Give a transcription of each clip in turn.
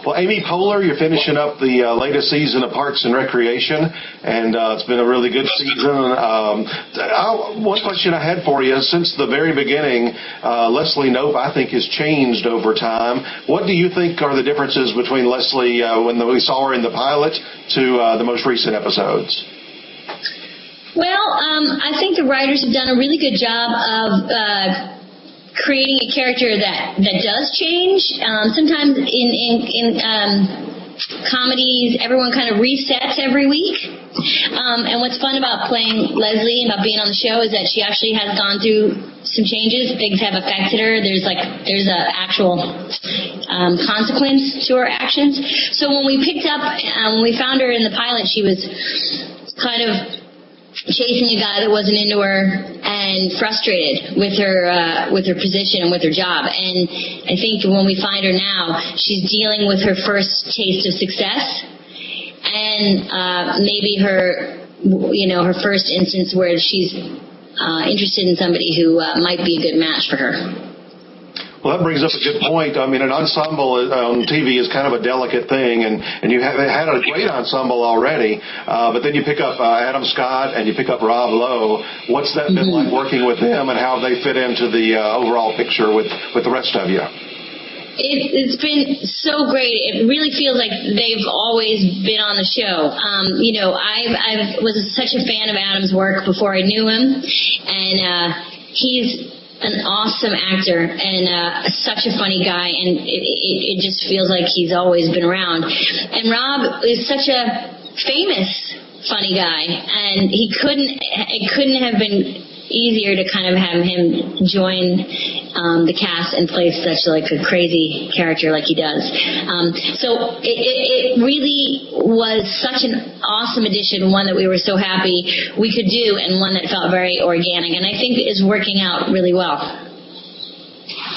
Well, Amy Poehler, you're finishing up the latest season of Parks and Recreation, and it's been a really good season. One question I had for you, since the very beginning, Leslie Knope, I think, has changed over time. What do you think are the differences between Leslie when we saw her in the pilot to the most recent episodes? Well, I think the writers have done a really good job of creating a character that does change. Sometimes in comedies, everyone kind of resets every week. And what's fun about playing Leslie and about being on the show is that she actually has gone through some changes. Things have affected her. There's a actual consequence to her actions. So when we when we found her in the pilot, she was kind of chasing a guy that wasn't into her and frustrated with her position and with her job. And I think when we find her now, she's dealing with her first taste of success and maybe her first instance where she's interested in somebody who might be a good match for her. Well, that brings up a good point. I mean, an ensemble on TV is kind of a delicate thing, and you have had a great ensemble already, but then you pick up Adam Scott and you pick up Rob Lowe. What's that been like working with them, and how they fit into the overall picture with the rest of you? It's been so great. It really feels like they've always been on the show. I was such a fan of Adam's work before I knew him, and he's an awesome actor and such a funny guy, and it just feels like he's always been around. And Rob is such a famous funny guy, and it couldn't have been easier to kind of have him join the cast and play such like a crazy character like he does. So it really was such an awesome addition, one that we were so happy we could do, and one that felt very organic, and I think is working out really well.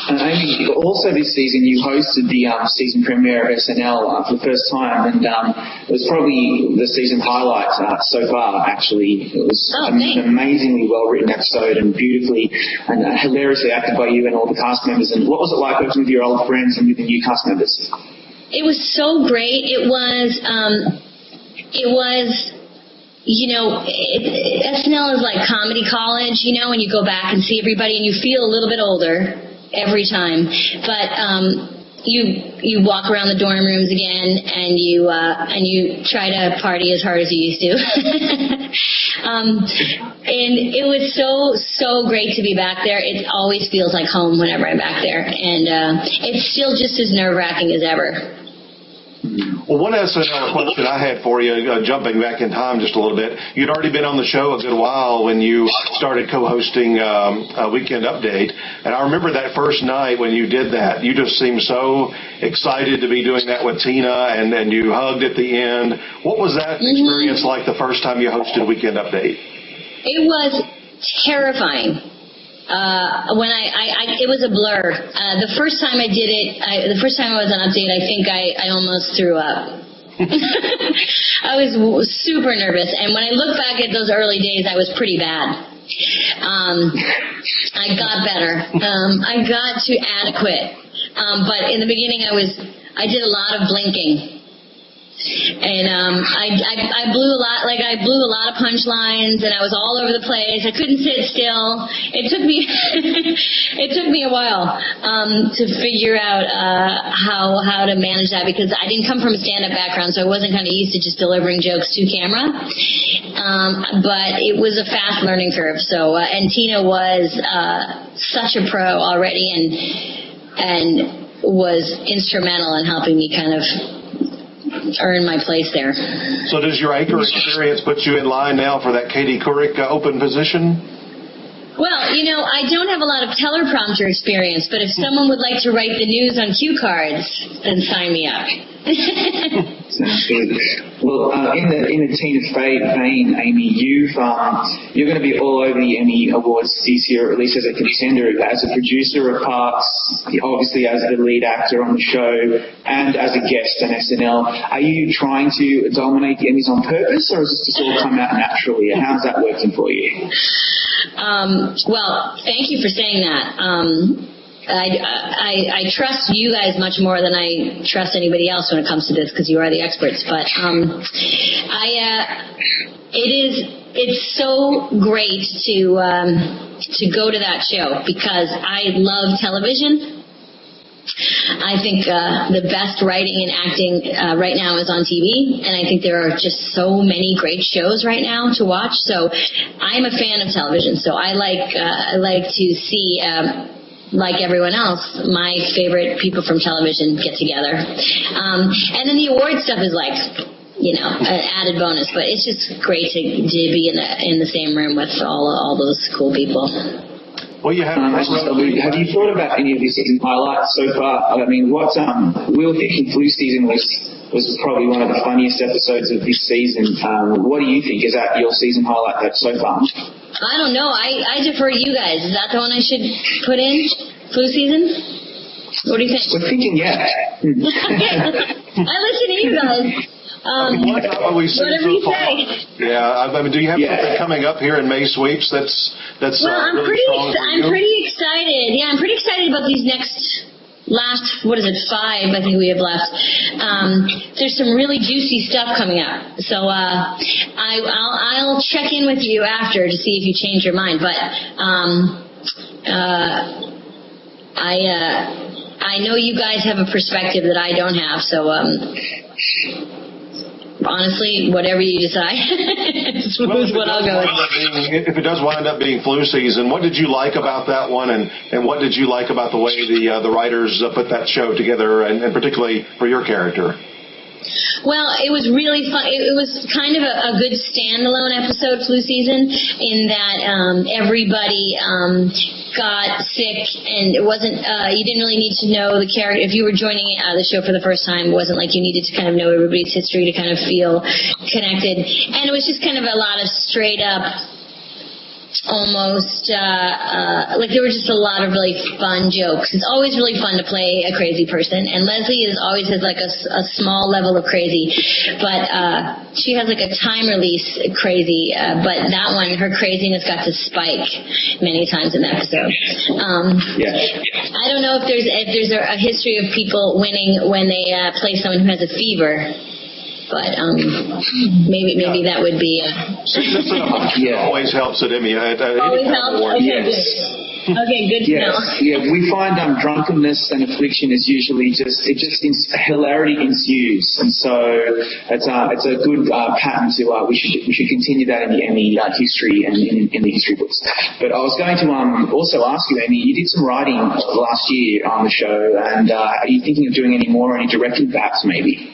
And Amy, also this season you hosted the season premiere of SNL for the first time, and it was probably the season highlight so far, actually. It was an amazingly well-written episode and beautifully and hilariously acted by you and all the cast members. And what was it like working with your old friends and with the new cast members? It was so great. It was SNL is like comedy college, and you go back and see everybody and you feel a little bit older every time, but you walk around the dorm rooms again and you try to party as hard as you used to. And it was so great to be back there. It always feels like home whenever I'm back there, and it's still just as nerve-wracking as ever. Well, one SNL question I had for you, jumping back in time just a little bit, you'd already been on the show a good while when you started co-hosting a Weekend Update, and I remember that first night when you did that, you just seemed so excited to be doing that with Tina, and you hugged at the end. What was that experience like the first time you hosted Weekend Update? It was terrifying. It was a blur. The first time I did it, the first time I was on Update, I think I almost threw up. I was super nervous, and when I look back at those early days, I was pretty bad. I got better. I got to adequate. But in the beginning, I did a lot of blinking. And I blew a lot, I blew a lot of punchlines, and I was all over the place. I couldn't sit still. It took me a while to figure out how to manage that, because I didn't come from a stand-up background, so I wasn't kind of used to just delivering jokes to camera. But it was a fast learning curve. So and Tina was such a pro already, and was instrumental in helping me kind of earn my place there. So does your anchor experience put you in line now for that Katie Couric open position? Well, I don't have a lot of teleprompter experience, but if someone would like to write the news on cue cards, then sign me up. Sounds good. Well, in the Tina Fey vein, Amy, you're going to be all over the Emmy Awards this year, or at least as a contender, as a producer of parts, obviously as the lead actor on the show, and as a guest on SNL. Are you trying to dominate the Emmys on purpose, or has this just all come out naturally? And how's that working for you? Well, thank you for saying that. I trust you guys much more than I trust anybody else when it comes to this, because you are the experts. But it's so great to go to that show, because I love television. I think the best writing and acting right now is on TV, and I think there are just so many great shows right now to watch. So I'm a fan of television. So I like to see, like everyone else, my favorite people from television get together. And then the award stuff is like, an added bonus. But it's just great to be in the same room with all those cool people. Well, you have. Have you thought about any of your season highlights so far? I mean, we were thinking flu season was probably one of the funniest episodes of this season. What do you think? Is that your season highlight so far? I don't know. I defer to you guys. Is that the one I should put in? Flu season? What do you think? We're thinking, yeah. I listen to you guys. Whatever you say. Yeah, I mean, do you have something coming up here in May Sweeps that's well, I'm really strong for you? pretty excited. Yeah, I'm pretty excited about these last 5 I think we have left. There's some really juicy stuff coming up. So I'll check in with you after to see if you change your mind. But I know you guys have a perspective that I don't have. So honestly, whatever you decide is what I'll go with. If it does wind up being flu season, what did you like about that one, and what did you like about the way the writers put that show together, and particularly for your character? Well, it was really fun. It was kind of a good standalone episode, flu season, in that everybody got sick, and it wasn't, you didn't really need to know the character. If you were joining the show for the first time, it wasn't like you needed to kind of know everybody's history to kind of feel connected. And it was just kind of a lot of straight up, almost, like there were just a lot of really fun jokes. It's always really fun to play a crazy person, and Leslie always has like a small level of crazy, but she has like a time release crazy, but that one, her craziness got to spike many times in the episode. I don't know if there's a history of people winning when they play someone who has a fever. But maybe that would be. Always helps at Emmy. Always helps. Okay, yes. Good. Okay, good to know. Yeah, we find drunkenness and affliction is usually hilarity ensues, and so it's a good pattern to we should continue that in the Emmy history and in the history books. But I was going to also ask you, Emmy, you did some writing last year on the show, and are you thinking of doing any more, or any directing perhaps maybe?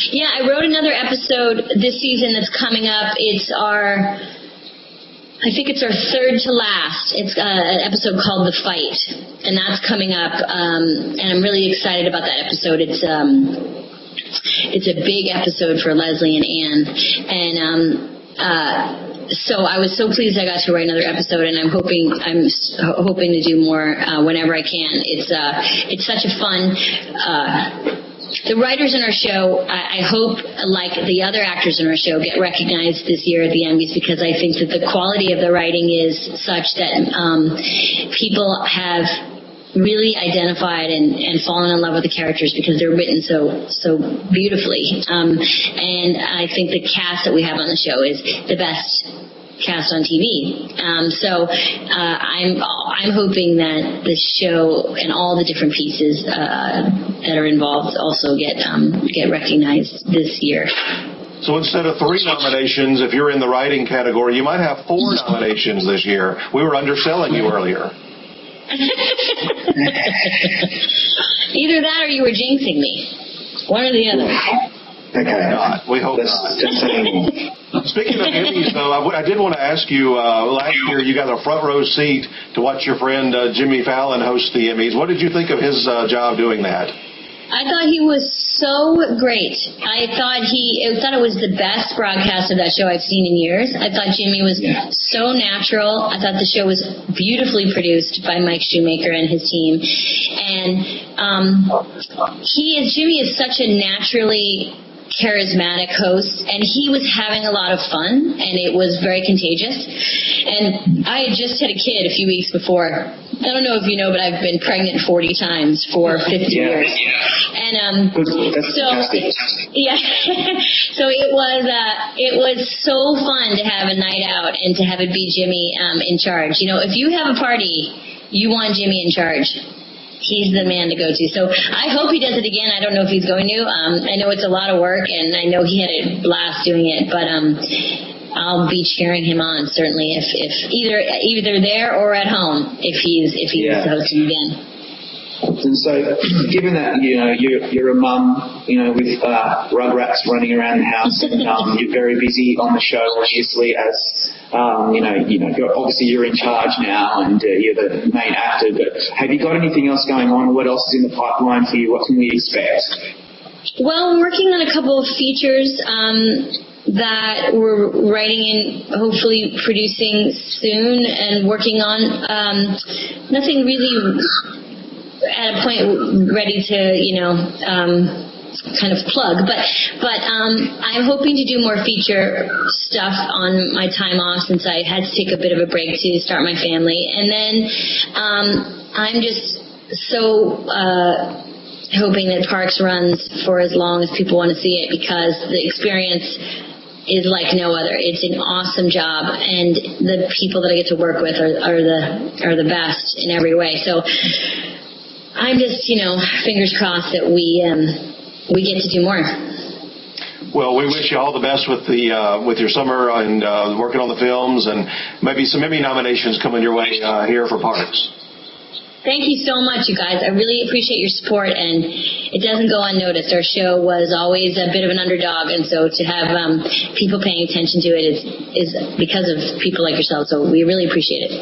Yeah, I wrote another episode this season that's coming up. I think it's our third to last. It's an episode called The Fight, and that's coming up, and I'm really excited about that episode. It's a big episode for Leslie and Anne, and so I was so pleased I got to write another episode, and I'm hoping to do more whenever I can. It's such a fun. The writers in our show, I hope, like the other actors in our show, get recognized this year at the Emmys, because I think that the quality of the writing is such that people have really identified and fallen in love with the characters because they're written so beautifully. And I think the cast that we have on the show is the best cast on TV. So I'm hoping that the show and all the different pieces that are involved also get recognized this year. So instead of 3 nominations, if you're in the writing category, you might have 4 nominations this year. We were underselling you earlier. Either that or you were jinxing me. One or the other. Okay. Not. We hope not. Speaking of Emmys, though, I did want to ask you, last year you got a front row seat to watch your friend Jimmy Fallon host the Emmys. What did you think of his job doing that? I thought he was so great. I thought it was the best broadcast of that show I've seen in years. I thought Jimmy was so natural. I thought the show was beautifully produced by Mike Shoemaker and his team. And Jimmy is such a naturally charismatic host, and he was having a lot of fun, and it was very contagious. And I had just had a kid a few weeks before. I don't know if you know, but I've been pregnant 40 times for 50 years. And yeah, so it was so fun to have a night out and to have it be Jimmy in charge. You know, if you have a party, you want Jimmy in charge. He's the man to go to. So I hope he does it again. I don't know if he's going to. I know it's a lot of work, and I know he had a blast doing it, but I'll be cheering him on, certainly, if either there or at home, if he's hosting again. And so, given that you're a mum, with Rugrats running around the house, and you're very busy on the show, obviously, as you're in charge now, and you're the main actor. But have you got anything else going on? What else is in the pipeline for you? What can we expect? Well, I'm working on a couple of features that we're writing and hopefully producing soon, and working on nothing really at a point ready to kind of plug, but I'm hoping to do more feature stuff on my time off, since I had to take a bit of a break to start my family. And then I'm just so hoping that Parks runs for as long as people want to see it, because the experience is like no other. It's an awesome job, and the people that I get to work with are the best in every way. So I'm just, fingers crossed that we get to do more. Well, we wish you all the best with your summer and working on the films, and maybe some Emmy nominations coming your way here for Parks. Thank you so much, you guys. I really appreciate your support, and it doesn't go unnoticed. Our show was always a bit of an underdog, and so to have people paying attention to it is because of people like yourselves. So we really appreciate it.